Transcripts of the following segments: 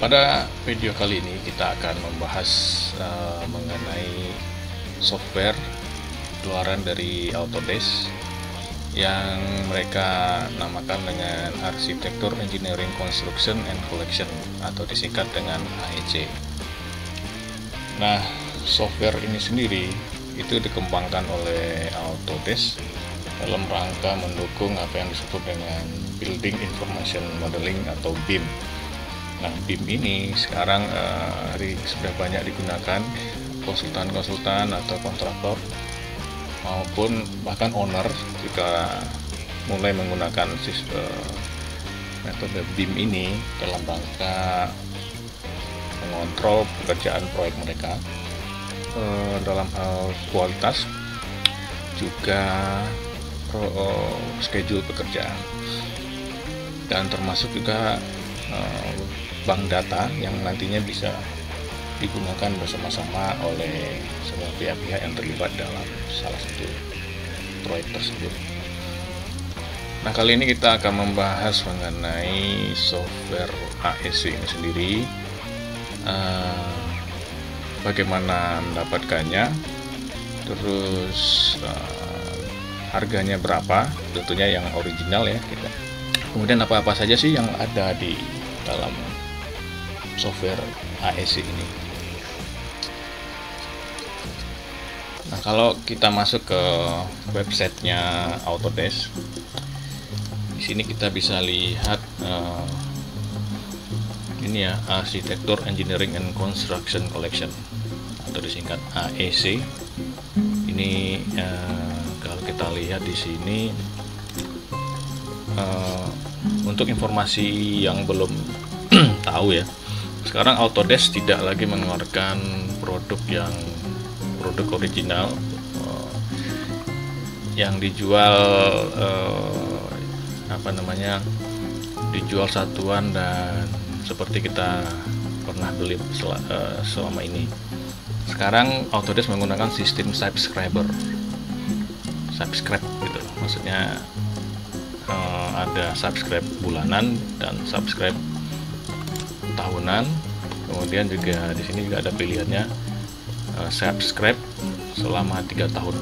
Pada video kali ini kita akan membahas mengenai software keluaran dari Autodesk yang mereka namakan dengan Architecture Engineering Construction and Collection atau disingkat dengan AEC. Nah, software ini sendiri itu dikembangkan oleh Autodesk dalam rangka mendukung apa yang disebut dengan Building Information Modeling atau BIM. Nah, BIM ini sekarang sudah banyak digunakan konsultan-konsultan atau kontraktor maupun bahkan owner juga mulai menggunakan metode BIM ini dalam rangka mengontrol pekerjaan proyek mereka dalam hal kualitas juga schedule pekerjaan, dan termasuk juga bank data yang nantinya bisa digunakan bersama-sama oleh semua pihak-pihak yang terlibat dalam salah satu proyek tersebut. Nah, kali ini kita akan membahas mengenai software AEC ini sendiri, bagaimana mendapatkannya, terus harganya berapa, tentunya yang original ya kita. Kemudian apa-apa saja sih yang ada di dalam software AEC ini. Nah, kalau kita masuk ke websitenya Autodesk, di sini kita bisa lihat ini ya, Architecture Engineering and Construction Collection atau disingkat AEC. Ini kalau kita lihat di sini untuk informasi yang belum tahu ya, sekarang Autodesk tidak lagi mengeluarkan produk original yang dijual dijual satuan dan seperti kita pernah beli selama ini. Sekarang Autodesk menggunakan sistem subscribe gitu, maksudnya ada subscribe bulanan dan subscribe tahunan. Kemudian juga di sini juga ada pilihannya subscribe selama 3 tahun.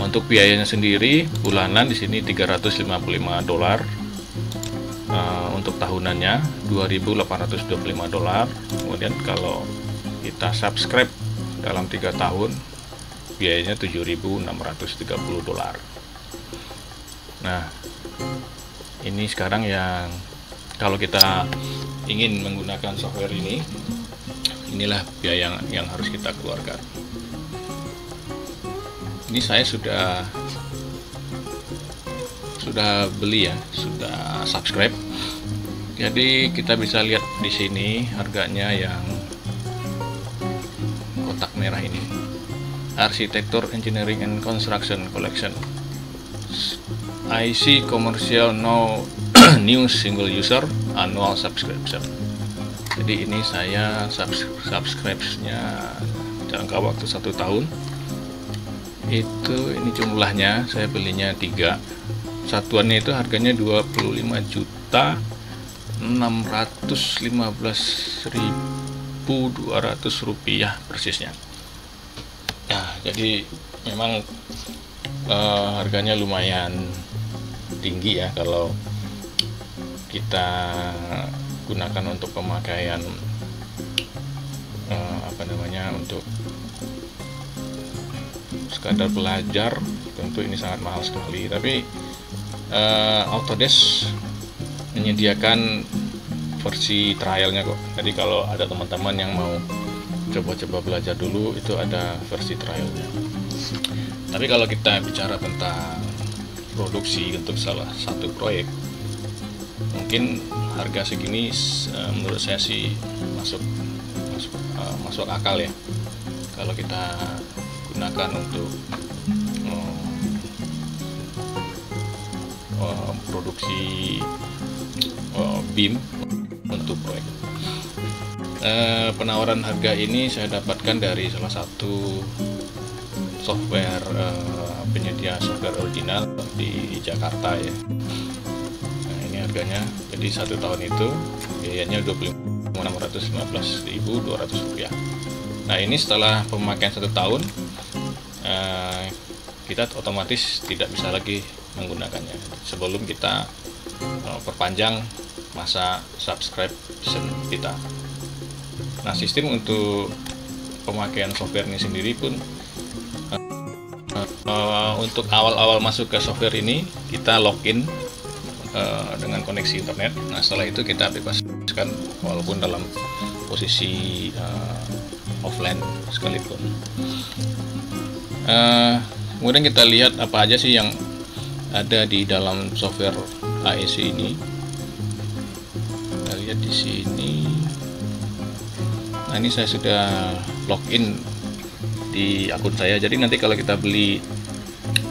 Untuk biayanya sendiri bulanan di sini $355, untuk tahunannya $2.825. Kemudian kalau kita subscribe dalam 3 tahun biayanya $7.630. Nah, ini sekarang yang kalau kita ingin menggunakan software ini, inilah biaya yang harus kita keluarkan. Ini saya sudah beli ya, sudah subscribe. Jadi kita bisa lihat di sini harganya yang kotak merah ini, Architecture Engineering and Construction Collection IC Commercial New Single User Annual Subscription. Jadi ini saya subscribe-nya jangka waktu 1 tahun. Ini jumlahnya, saya belinya 3. Satuannya itu harganya Rp25.615.200 persisnya. Nah, jadi memang harganya lumayan tinggi ya kalau kita gunakan untuk pemakaian untuk sekadar belajar. Tentu ini sangat mahal sekali, tapi Autodesk menyediakan versi trialnya kok. Jadi kalau ada teman-teman yang mau coba-coba belajar dulu, itu ada versi trialnya. Tapi kalau kita bicara tentang produksi untuk salah satu proyek, mungkin harga segini menurut saya sih masuk akal ya kalau kita gunakan untuk produksi BIM untuk proyek. Penawaran harga ini saya dapatkan dari salah satu software penyedia software original di Jakarta ya. Nah, ini harganya. Jadi 1 tahun itu biayanya Rp25.615.200. Nah, ini setelah pemakaian 1 tahun kita otomatis tidak bisa lagi menggunakannya sebelum kita perpanjang masa subscription kita. Nah, sistem untuk pemakaian software ini sendiri pun untuk awal-awal masuk ke software ini kita login dengan koneksi internet. Nah, setelah itu kita bebaskan walaupun dalam posisi offline sekalipun. Kemudian kita lihat apa aja sih yang ada di dalam software AEC ini. Kita lihat di sini. Nah, ini saya sudah login di akun saya. Jadi nanti kalau kita beli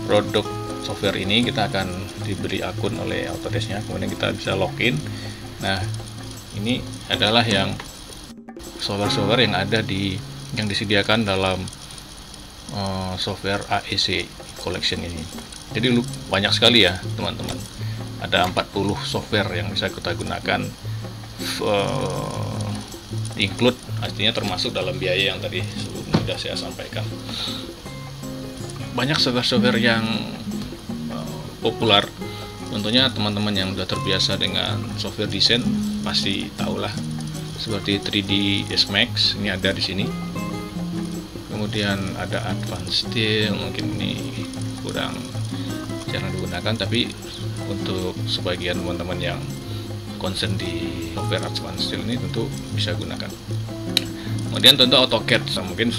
produk software ini, kita akan diberi akun oleh Autodesk-nya. Kemudian kita bisa login. Nah, ini adalah yang software-software yang ada yang disediakan dalam software AEC Collection ini. Jadi banyak sekali ya teman-teman. Ada 40 software yang bisa kita gunakan, include artinya termasuk dalam biaya yang tadi sudah saya sampaikan. Banyak software-software yang populer. Tentunya teman-teman yang sudah terbiasa dengan software desain pasti tahulah, seperti 3D SMax ini ada di sini. Kemudian ada Advanced Steel, mungkin ini kurang jarang digunakan, tapi untuk sebagian teman-teman yang concern di software Advanced Steel ini tentu bisa gunakan. Kemudian tentu AutoCAD, mungkin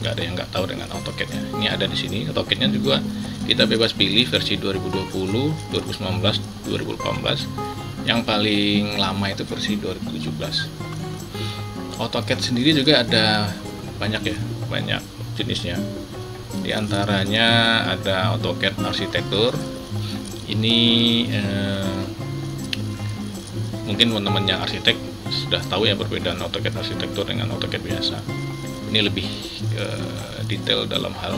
nggak ada yang nggak tahu dengan AutoCAD-nya. Ini ada di sini. AutoCAD-nya juga kita bebas pilih versi 2020, 2019, 2018. Yang paling lama itu versi 2017. AutoCAD sendiri juga ada banyak ya, banyak jenisnya. Di antaranya ada AutoCAD arsitektur. Ini mungkin teman-teman yang arsitek sudah tahu ya perbedaan AutoCAD arsitektur dengan AutoCAD biasa. Ini lebih detail dalam hal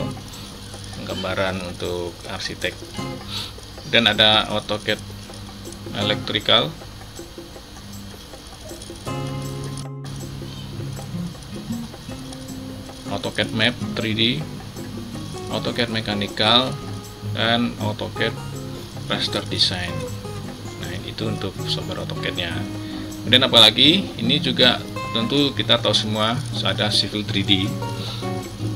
penggambaran untuk arsitek. Dan ada AutoCAD electrical, AutoCAD Map 3D, AutoCAD Mechanical, dan AutoCAD Raster Design. Nah, itu untuk software AutoCAD-nya. Kemudian apalagi ini juga tentu kita tahu semua ada Civil 3D,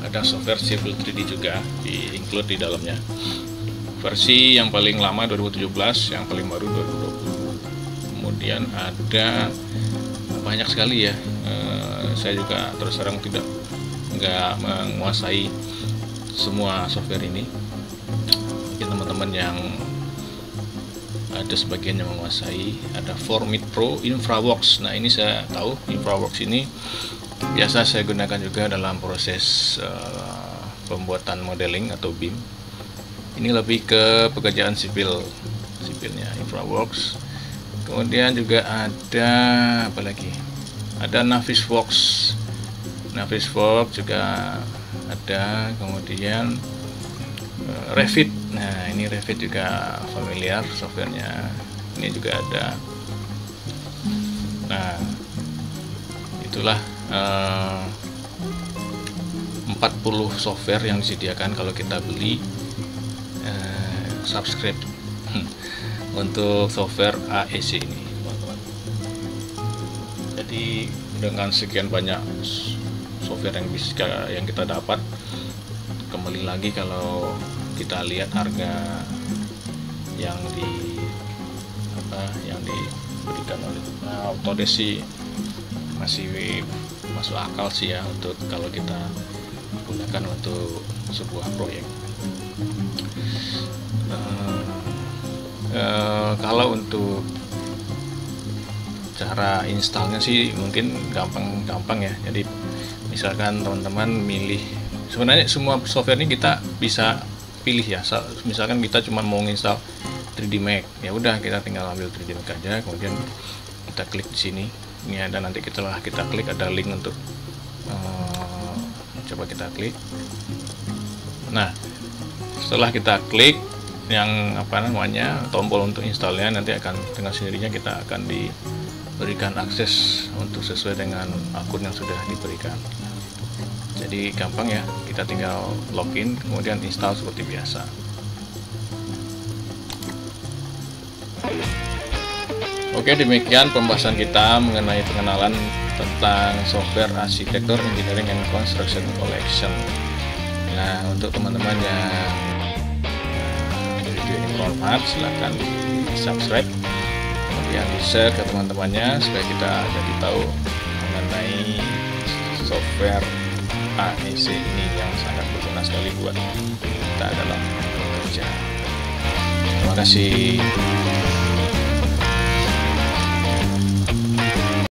ada software Civil 3D juga include di dalamnya. Versi yang paling lama 2017, yang paling baru 2020. Kemudian ada banyak sekali ya. Saya juga terus terang nggak menguasai semua software ini. Mungkin teman-teman yang ada sebagian yang menguasai. Ada Formit Pro, InfraWorks. Nah, ini saya tahu InfraWorks ini biasa saya gunakan juga dalam proses pembuatan modeling atau BIM. Ini lebih ke pekerjaan sipilnya InfraWorks. Kemudian juga ada apa lagi? Ada Navisworks. Navisworks juga ada. Kemudian Revit. Nah, ini Revit juga familiar softwarenya. Ini juga ada. Nah, itulah 40 software yang disediakan kalau kita beli subscribe untuk software AEC ini, teman-teman. Jadi dengan sekian banyak software yang kita dapat, kembali lagi kalau kita lihat harga yang diberikan oleh Autodesk sih masih masuk akal sih ya, untuk kalau kita gunakan untuk sebuah proyek. Kalau untuk cara installnya sih mungkin gampang ya. Jadi misalkan teman-teman milih, sebenarnya semua software ini kita bisa pilih ya. Misalkan kita cuma mau install 3D Max, ya udah kita tinggal ambil 3D Max aja, kemudian kita klik di sini. Ini ada, nanti kita klik ada link untuk coba kita klik. Nah, setelah kita klik yang tombol untuk installnya, nanti akan dengan sendirinya kita akan diberikan akses untuk sesuai dengan akun yang sudah diberikan. Jadi gampang ya, kita tinggal login kemudian install seperti biasa. Oke, demikian pembahasan kita mengenai pengenalan tentang software arsitektur engineering and construction collection. Nah, untuk teman-teman yang video ini bermanfaat, silahkan di subscribe, kemudian di share ke teman-temannya supaya kita jadi tahu mengenai software AEC ini yang sangat berguna sekali buat kita dalam bekerja. Terima kasih.